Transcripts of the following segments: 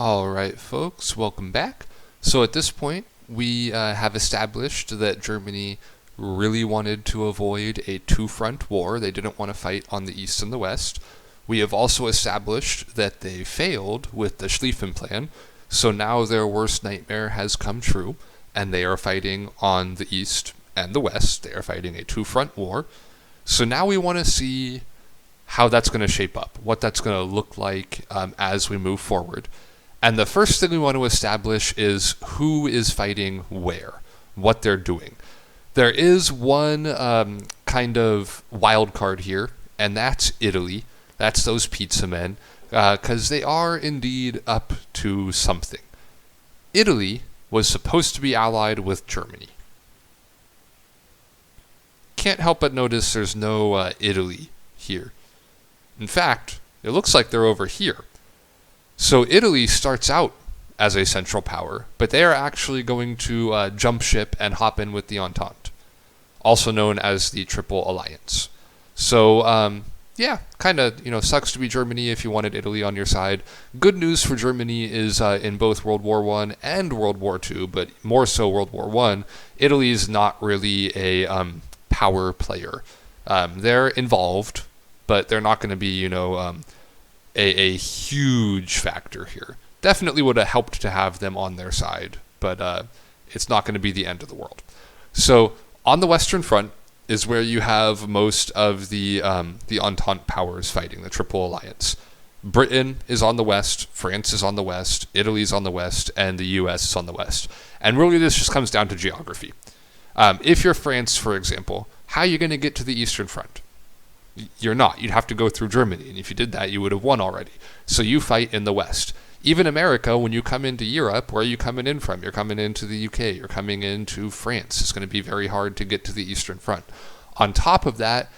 All right, folks, welcome back. So at this point, we have established that Germany really wanted to avoid a two-front war. They didn't want to fight on the east and the west. We have also established that they failed with the Schlieffen Plan, so now their worst nightmare has come true, and they are fighting on the east and the west. They are fighting a two-front war. So now we want to see how that's going to shape up, what that's going to look like as we move forward. And the first thing we want to establish is who is fighting where, what they're doing. There is one kind of wild card here, and that's Italy. That's those pizza men, because they are indeed up to something. Italy was supposed to be allied with Germany. Can't help but notice there's no Italy here. In fact, it looks like they're over here. So Italy starts out as a central power, but they are actually going to jump ship and hop in with the Entente, also known as the Triple Alliance. So, yeah, kind of, sucks to be Germany if you wanted Italy on your side. Good news for Germany is in both World War I and World War II, but more so World War I, Italy is not really a power player. They're involved, but they're not going to be, a huge factor here. Definitely would have helped to have them on their side, but it's not going to be the end of the world. So on the Western Front is where you have most of the Entente powers fighting, the Triple Alliance. Britain is on the west, France is on the west, Italy's on the west, and the US is on the west. And really this just comes down to geography. If you're France, for example, how are you going to get to the Eastern Front? You're not. You'd have to go through Germany, and if you did that, you would have won already. So you fight in the West. Even America, when you come into Europe, where are you coming in from? You're coming into the UK. You're coming into France. It's going to be very hard to get to the Eastern Front. On top of that,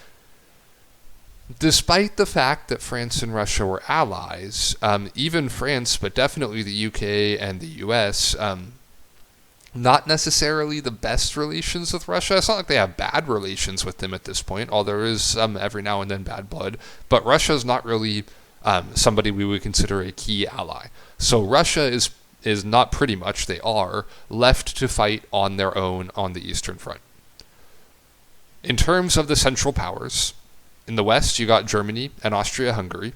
despite the fact that France and Russia were allies, even France, but definitely the UK and the US, not necessarily the best relations with Russia. It's not like they have bad relations with them at this point, although there is some every now and then bad blood. But Russia's not really somebody we would consider a key ally. So Russia is not pretty much, they are, left to fight on their own on the Eastern Front. In terms of the Central Powers, in the West you got Germany and Austria-Hungary,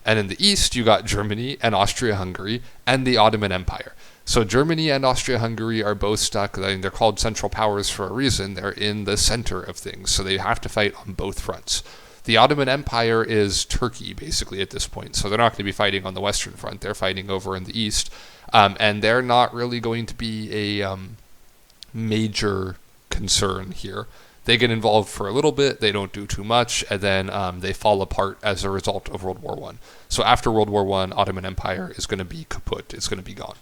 and in the East you got Germany and Austria-Hungary and the Ottoman Empire. So Germany and Austria-Hungary are both stuck. I mean, they're called Central Powers for a reason. They're in the center of things, so they have to fight on both fronts. The Ottoman Empire is Turkey, basically, at this point, so they're not going to be fighting on the Western Front. They're fighting over in the East, and they're not really going to be a major concern here. They get involved for a little bit, they don't do too much, and then they fall apart as a result of World War I. So after World War I, Ottoman Empire is going to be kaput. It's going to be gone.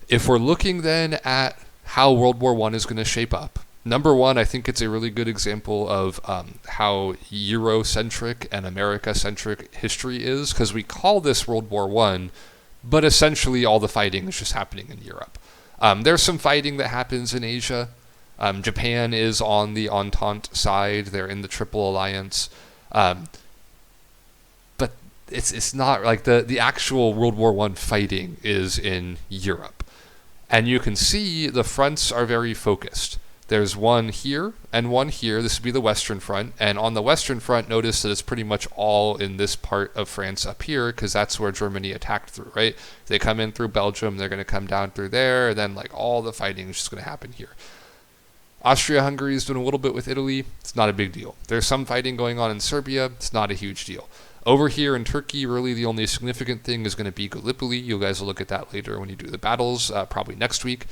If we're looking then at how World War I is going to shape up, number one, I think it's a really good example of how Eurocentric and America-centric history is, because we call this World War I, but essentially all the fighting is just happening in Europe. There's some fighting that happens in Asia. Japan is on the Entente side. They're in the Triple Alliance. But it's not like the actual World War I fighting is in Europe. And you can see the fronts are very focused. There's one here and one here. This would be the Western Front. And on the Western Front, notice that it's pretty much all in this part of France up here, because that's where Germany attacked through, right? They come in through Belgium, they're going to come down through there, and then like all the fighting is just going to happen here. Austria-Hungary is doing a little bit with Italy. It's not a big deal. There's some fighting going on in Serbia. It's not a huge deal. Over here in Turkey, really the only significant thing is going to be Gallipoli. You guys will look at that later when you do the battles, probably next week.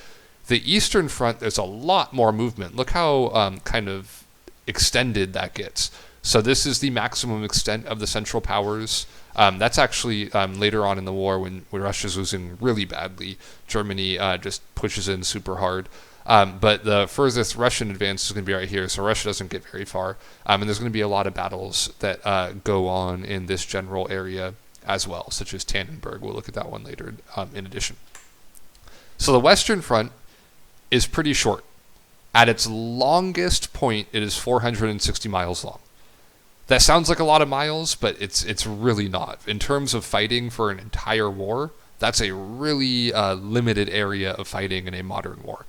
The Eastern Front, there's a lot more movement. Look how kind of extended that gets. So this is the maximum extent of the Central Powers. That's actually later on in the war when Russia's losing really badly. Germany just pushes in super hard. But the furthest Russian advance is going to be right here, so Russia doesn't get very far. And there's going to be a lot of battles that go on in this general area as well, such as Tannenberg. We'll look at that one later in addition. So the Western Front is pretty short. At its longest point, it is 460 miles long. That sounds like a lot of miles, but it's really not. In terms of fighting for an entire war, That's a really limited area of fighting in a modern war.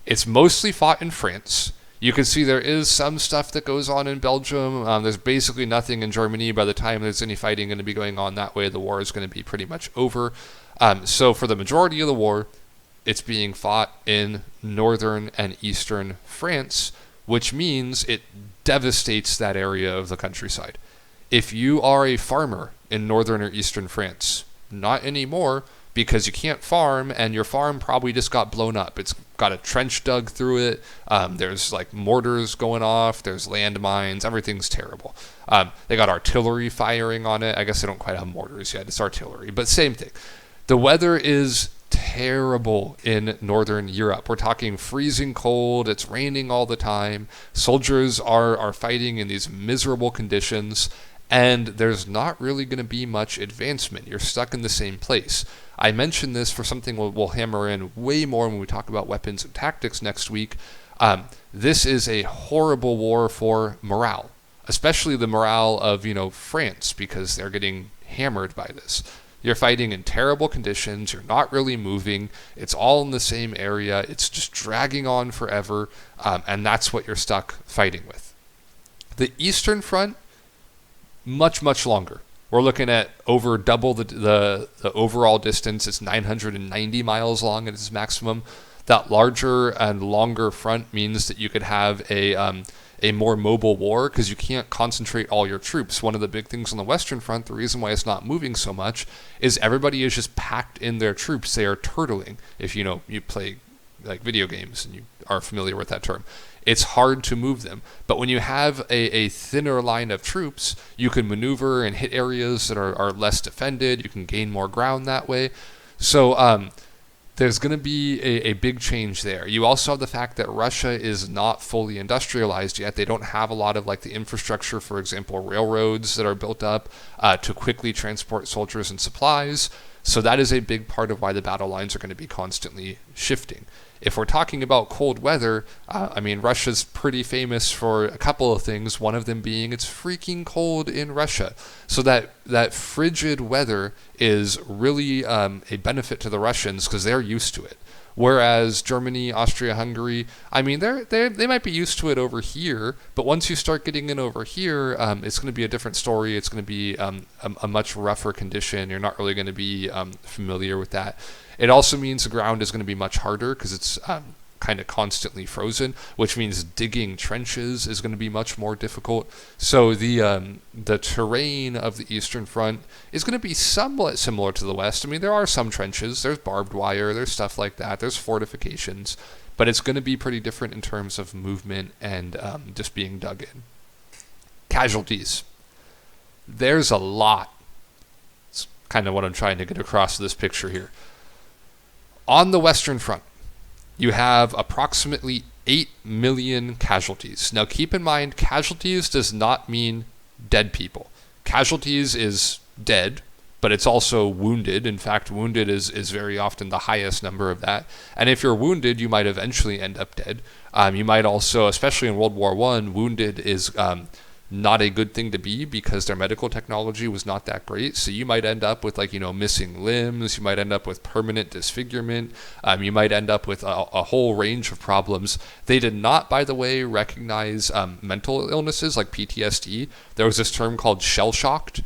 It's mostly fought in France. You can see there is some stuff that goes on in Belgium. There's basically nothing in Germany. By the time there's any fighting going to be going on that way, the war is going to be pretty much over. So for the majority of the war, it's being fought in northern and eastern France, which means it devastates that area of the countryside. If you are a farmer in northern or eastern France, not anymore, because you can't farm, and your farm probably just got blown up. It's got a trench dug through it. There's like mortars going off. There's landmines. Everything's terrible. They got artillery firing on it. I guess they don't quite have mortars yet. It's artillery, but same thing. The weather is terrible in northern Europe. We're talking freezing cold. It's raining all the time. Soldiers are fighting in these miserable conditions, and there's not really going to be much advancement. You're stuck in the same place. I mentioned this for something we'll hammer in way more when we talk about weapons and tactics next week. This is a horrible war for morale, especially the morale of, France, because they're getting hammered by this. You're fighting in terrible conditions. You're not really moving. It's all in the same area. It's just dragging on forever, and that's what you're stuck fighting with. The Eastern Front, much, much longer. We're looking at over double the overall distance. It's 990 miles long at its maximum. That larger and longer front means that you could have a more mobile war, because you can't concentrate all your troops. One of the big things on the Western Front, the reason why it's not moving so much, is everybody is just packed in their troops. They are turtling. If you play like video games and you are familiar with that term, it's hard to move them. But when you have a thinner line of troops, you can maneuver and hit areas that are less defended. You can gain more ground that way. So there's going to be a big change there. You also have the fact that Russia is not fully industrialized yet. They don't have a lot of like the infrastructure, for example, railroads that are built up to quickly transport soldiers and supplies. So that is a big part of why the battle lines are going to be constantly shifting. If we're talking about cold weather, Russia's pretty famous for a couple of things, one of them being it's freaking cold in Russia. So that frigid weather is really a benefit to the Russians because they're used to it. Whereas Germany, Austria, Hungary, they might be used to it over here, but once you start getting in over here, it's going to be a different story. It's going to be a much rougher condition. You're not really going to be familiar with that. It also means the ground is going to be much harder because it's kind of constantly frozen, which means digging trenches is going to be much more difficult. So the terrain of the Eastern Front is going to be somewhat similar to the West. There are some trenches, there's barbed wire, there's stuff like that, there's fortifications, but it's going to be pretty different in terms of movement and just being dug in. Casualties. There's a lot. It's kind of what I'm trying to get across this picture here. On the Western Front, you have approximately 8 million casualties. Now keep in mind, casualties does not mean dead people. Casualties is dead, but it's also wounded. In fact, wounded is very often the highest number of that. And if you're wounded, you might eventually end up dead. You might also, especially in World War I, wounded is not a good thing to be because their medical technology was not that great. So you might end up with missing limbs. You might end up with permanent disfigurement. You might end up with a whole range of problems. They did not, by the way, recognize mental illnesses like PTSD. There was this term called shell-shocked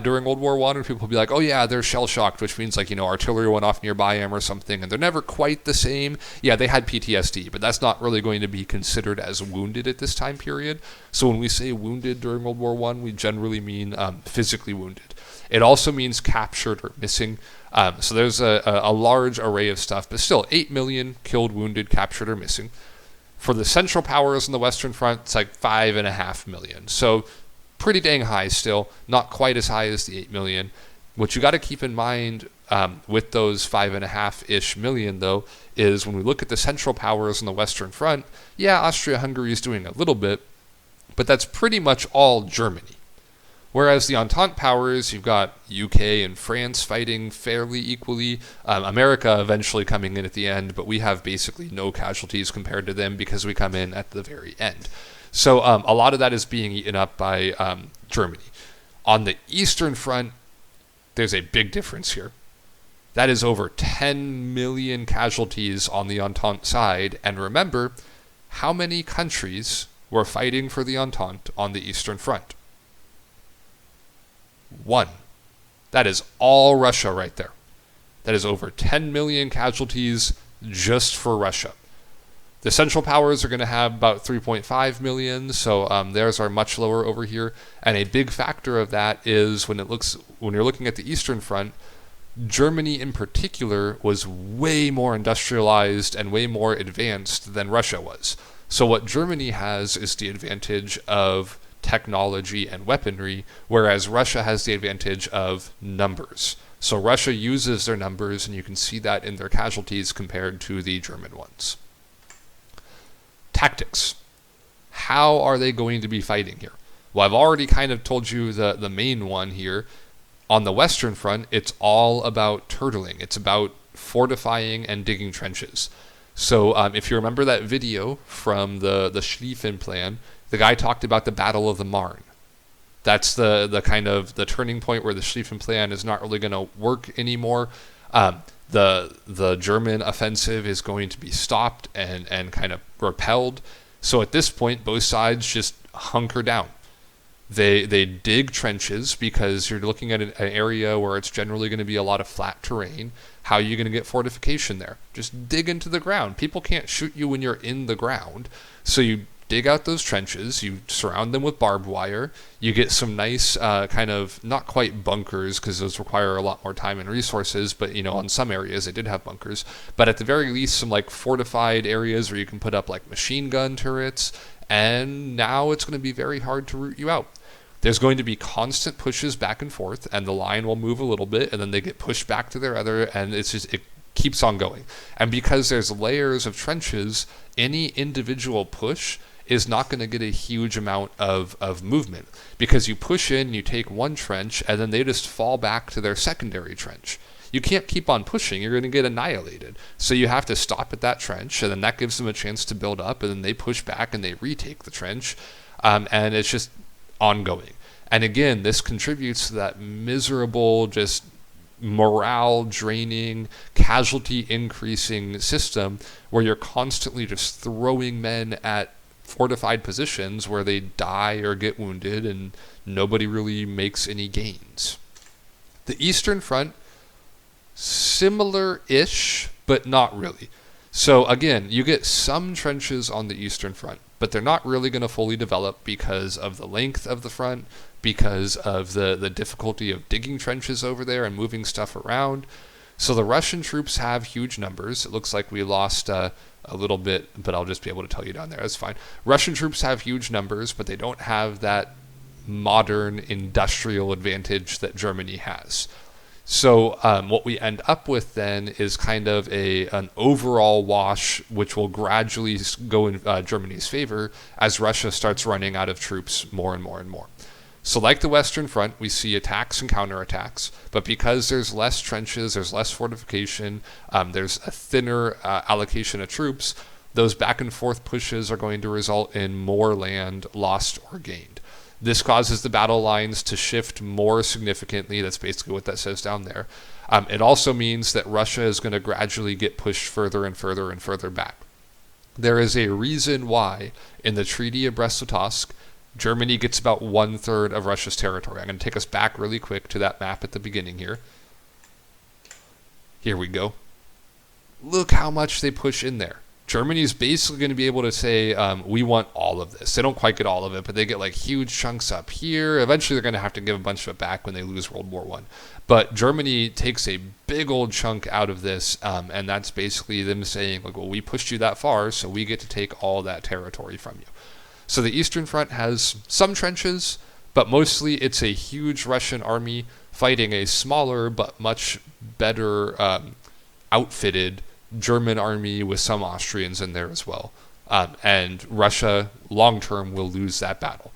during World War I, and people would be like, oh yeah, they're shell-shocked, which means artillery went off nearby them or something, and they're never quite the same. Yeah, they had PTSD, but that's not really going to be considered as wounded at this time period. So when we say wounded during World War I, we generally mean physically wounded. It also means captured or missing. So there's a large array of stuff, but still 8 million killed, wounded, captured, or missing. For the Central Powers on the Western Front, it's like 5.5 million. So pretty dang high still, not quite as high as the 8 million. What you got to keep in mind with those 5.5-ish million, though, is when we look at the Central Powers on the Western Front, yeah, Austria-Hungary is doing a little bit, but that's pretty much all Germany. Whereas the Entente powers, you've got UK and France fighting fairly equally, America eventually coming in at the end, but we have basically no casualties compared to them because we come in at the very end. So a lot of that is being eaten up by Germany. On the Eastern Front, there's a big difference here. That is over 10 million casualties on the Entente side. And remember, how many countries were fighting for the Entente on the Eastern Front? One. That is all Russia right there. That is over 10 million casualties just for Russia. The Central Powers are going to have about 3.5 million, so theirs are much lower over here. And a big factor of that is when you're looking at the Eastern Front, Germany in particular was way more industrialized and way more advanced than Russia was. So what Germany has is the advantage of technology and weaponry, whereas Russia has the advantage of numbers. So Russia uses their numbers, and you can see that in their casualties compared to the German ones. Tactics. How are they going to be fighting here? Well, I've already kind of told you the main one here. On the Western Front, it's all about turtling. It's about fortifying and digging trenches. So if you remember that video from the Schlieffen Plan, the guy talked about the Battle of the Marne. That's the kind of the turning point where the Schlieffen Plan is not really going to work anymore. The German offensive is going to be stopped and kind of repelled. So at this point, both sides just hunker down. They dig trenches because you're looking at an area where it's generally going to be a lot of flat terrain. How are you going to get fortification there? Just dig into the ground. People can't shoot you when you're in the ground. So you dig out those trenches, you surround them with barbed wire, you get some nice kind of, not quite bunkers, because those require a lot more time and resources, but on some areas they did have bunkers, but at the very least some like fortified areas where you can put up like machine gun turrets, and now it's going to be very hard to root you out. There's going to be constant pushes back and forth, and the line will move a little bit, and then they get pushed back to their other, and it keeps on going. And because there's layers of trenches, any individual push is not going to get a huge amount of movement, because you push in, you take one trench, and then they just fall back to their secondary trench. You can't keep on pushing, you're going to get annihilated. So you have to stop at that trench, and then that gives them a chance to build up, and then they push back and they retake the trench, and it's just ongoing. And again, this contributes to that miserable, just morale draining, casualty increasing system where you're constantly just throwing men at fortified positions where they die or get wounded and nobody really makes any gains. The Eastern Front, similar-ish, but not really. So again, you get some trenches on the Eastern Front, but they're not really going to fully develop because of the length of the front, because of the difficulty of digging trenches over there and moving stuff around. So the Russian troops have huge numbers. It looks like we lost a little bit, but I'll just be able to tell you down there. That's fine. Russian troops have huge numbers, but they don't have that modern industrial advantage that Germany has. So what we end up with then is kind of an overall wash, which will gradually go in Germany's favor as Russia starts running out of troops more and more and more. So like the Western Front, we see attacks and counterattacks, but because there's less trenches, there's less fortification, there's a thinner allocation of troops, those back and forth pushes are going to result in more land lost or gained. This causes the battle lines to shift more significantly. That's basically what that says down there. It also means that Russia is going to gradually get pushed further and further and further back. There is a reason why in the Treaty of Brest-Litovsk, Germany gets about 1/3 of Russia's territory. I'm going to take us back really quick to that map at the beginning here. Here we go. Look how much they push in there. Germany's basically going to be able to say, we want all of this. They don't quite get all of it, but they get like huge chunks up here. Eventually they're going to have to give a bunch of it back when they lose World War I. But Germany takes a big old chunk out of this, and that's basically them saying, like, well, we pushed you that far, so we get to take all that territory from you. So the Eastern Front has some trenches, but mostly it's a huge Russian army fighting a smaller but much better outfitted German army with some Austrians in there as well. And Russia, long term, will lose that battle.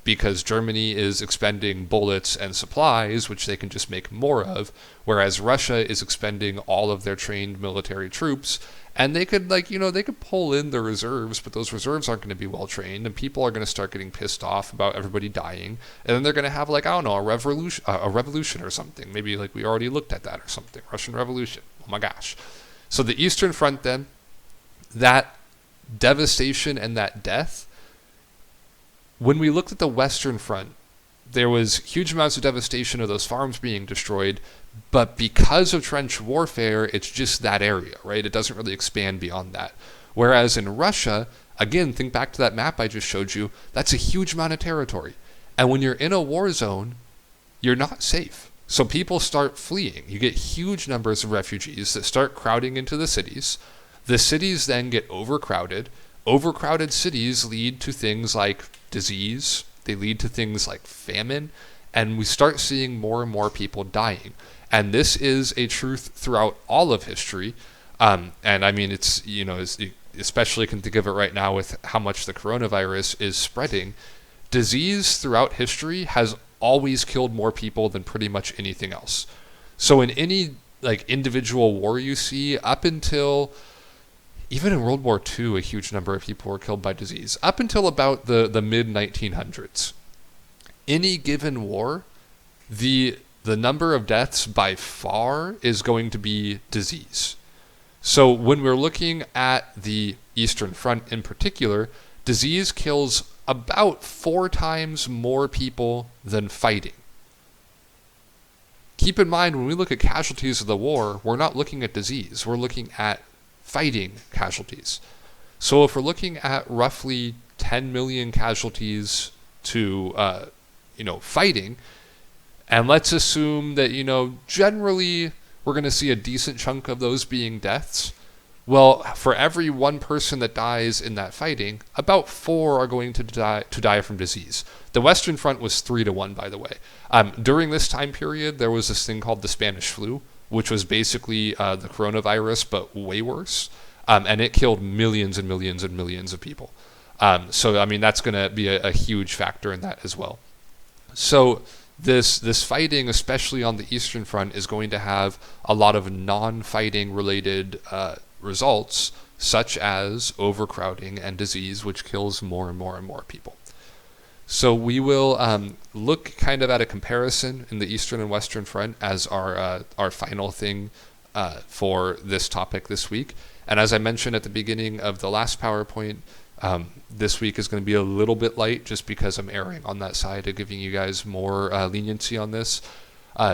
because Germany is expending bullets and supplies, which they can just make more of, whereas Russia is expending all of their trained military troops. And they could, they could pull in the reserves, but those reserves aren't going to be well trained, and people are going to start getting pissed off about everybody dying, and then they're going to have, a revolution or something. Maybe, we already looked at that or something. Russian Revolution. Oh my gosh. So the Eastern Front, then, that devastation and that death, when we looked at the Western Front, there was huge amounts of devastation of those farms being destroyed, but because of trench warfare, it's just that area, right? It doesn't really expand beyond that. Whereas in Russia, again, think back to that map I just showed you, that's a huge amount of territory. And when you're in a war zone, you're not safe. So people start fleeing. You get huge numbers of refugees that start crowding into the cities. The cities then get overcrowded. Overcrowded cities lead to things like disease. They lead to things like famine, and we start seeing more and more people dying. And this is a truth throughout all of history. And I mean, it's, especially can think of it right now with how much the coronavirus is spreading. Disease throughout history has always killed more people than pretty much anything else. So in any individual war you see, up until even in World War II, a huge number of people were killed by disease. Up until about the mid-1900s. Any given war, the number of deaths by far is going to be disease. So when we're looking at the Eastern Front in particular, disease kills about 4 times more people than fighting. Keep in mind, when we look at casualties of the war, we're not looking at disease. We're looking at fighting casualties. So if we're looking at roughly 10 million casualties to, fighting, and let's assume that, generally we're going to see a decent chunk of those being deaths, well, for every 1 person that dies in that fighting, about 4 are going to die from disease. The Western Front was 3-1, by the way. During this time period, there was this thing called the Spanish flu, which was basically the coronavirus, but way worse. And it killed millions and millions and millions of people. So, I mean, that's going to be a huge factor in that as well. So this fighting, especially on the Eastern Front, is going to have a lot of non-fighting related results, such as overcrowding and disease, which kills more and more and more people. So we will look kind of at a comparison in the Eastern and Western Front as our final thing for this topic this week. And as I mentioned at the beginning of the last PowerPoint, this week is going to be a little bit light just because I'm erring on that side of giving you guys more leniency on this,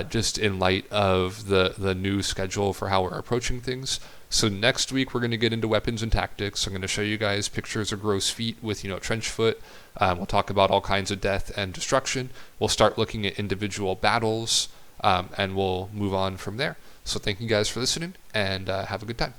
just in light of the new schedule for how we're approaching things. So next week we're going to get into weapons and tactics. I'm going to show you guys pictures of gross feet with trench foot. We'll talk about all kinds of death and destruction. We'll start looking at individual battles, and we'll move on from there. So thank you guys for listening, and have a good time.